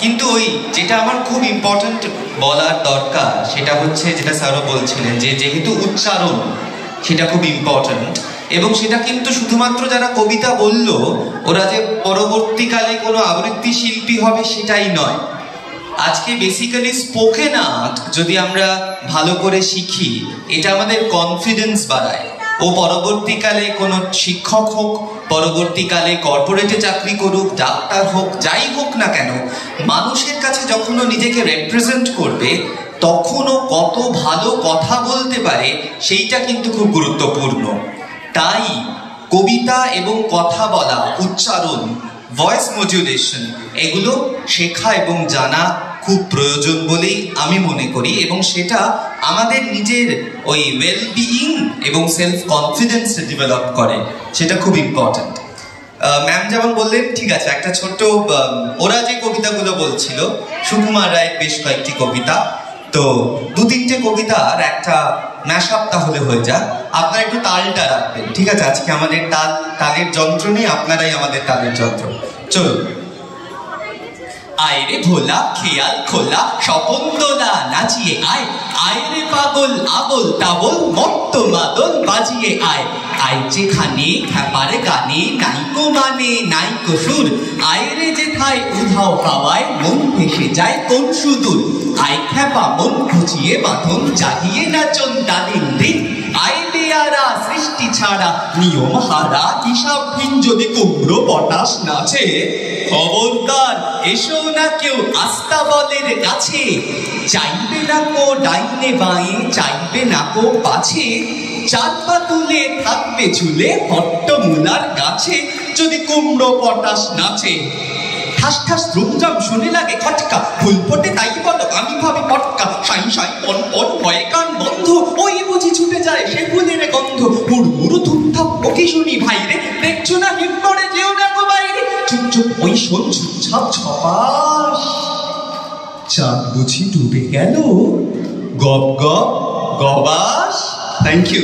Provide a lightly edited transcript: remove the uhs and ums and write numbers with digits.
কিন্তু ওই যেটা আমার খুব ইম্পর্টেন্ট বলার দরকার সেটা হচ্ছে যেটা স্যারও বলছিলেন যে যেহেতু উচ্চারণ সেটা খুব ইম্পর্টেন্ট, এবং সেটা কিন্তু শুধুমাত্র যারা কবিতা বলল ওরা যে পরবর্তীকালে কোনো আবৃত্তি শিল্পী হবে সেটাই নয়। আজকে বেসিক্যালি স্পোকেন আর্ট যদি আমরা ভালো করে শিখি এটা আমাদের কনফিডেন্স বাড়ায়। ও পরবর্তীকালে কোনো শিক্ষক হোক, পরবর্তীকালে কর্পোরেটে চাকরি করুক, ডাক্তার হোক, যাই হোক না কেন, মানুষের কাছে যখন ও নিজেকে রিপ্রেজেন্ট করবে তখন ও কত ভালো কথা বলতে পারে সেইটা কিন্তু খুব গুরুত্বপূর্ণ। তাই কবিতা এবং কথা বলা, উচ্চারণ, ভয়েস মডুলেশন এগুলো শেখা এবং জানা খুব প্রয়োজন বলেই আমি মনে করি, এবং সেটা আমাদের নিজের ওই ওয়েলবিইং এবং সেলফ কনফিডেন্স ডেভেলপ করে, সেটা খুব ইম্পর্ট্যান্ট। ম্যাম যেমন বললেন, ঠিক আছে, একটা ছোট্ট ওরা যে কবিতাগুলো বলছিল সুকুমার রায়ের বেশ কয়েকটি কবিতা, তো দু তিনটে কবিতার একটা ম্যাশআপ তাহলে হয়ে যাক। আপনারা একটু তালটা রাখবেন, ঠিক আছে? আজকে আমাদের তালের যন্ত্র নেই, আপনারাই আমাদের তালের যন্ত্র। চলুন। আয় রে ভোলা খেয়াল খোলা স্বপন দোলা নাচিয়ে আয়, আয় রে পাগল আবল তাবল মত্ত মাদল বাজিয়ে আয়, আয় যেখানে খ্যাপার গানে নাইকো মানে নাইকো সুর, আয় রে যেথায় উধাও হাওয়ায় মন ভেসে যায় কোন সুদূর, আয় খ্যাপা মন খুঁচিয়ে বাঁধন জাগিয়ে নাচন তাদের দিন, আয় বেয়ারা সৃষ্টি ছাড়া নিয়ম হারা হিসাবহীন যদি কুমড়ো পটাশ নাচে, খবরদার এসো না কেউ আস্তাবলের কাছে, চাইবে না কো ডাইনে বাঁয়ে চাইবে না কো পাছে, চার পা তুলে থাকবে ঝুলে হট্টমূলার গাছে যদি কুমড়ো পটাশ নাচে। ঠাস ঠাস দ্রুমজাম শুনে লাগে খটকা, ফুল ফোটে তাই বলো আমি ভাবি পটকা, সাই সাই পন পন ভয়ে কান বন্ধ, ওই বুঝি ছুটে যায় সে ফুলের গন্ধ, হুড়মুড়ু ধুমধাম ওকে শুনি ভাইরে, দেখছো না হিট করে যেও না গো বাইরে, চুপ চুপ ওই শোন ঝুপঝাপ ছপাস, চাঁদ বুঝি ডুবে গেল গপ গপ গবাস। Thank you.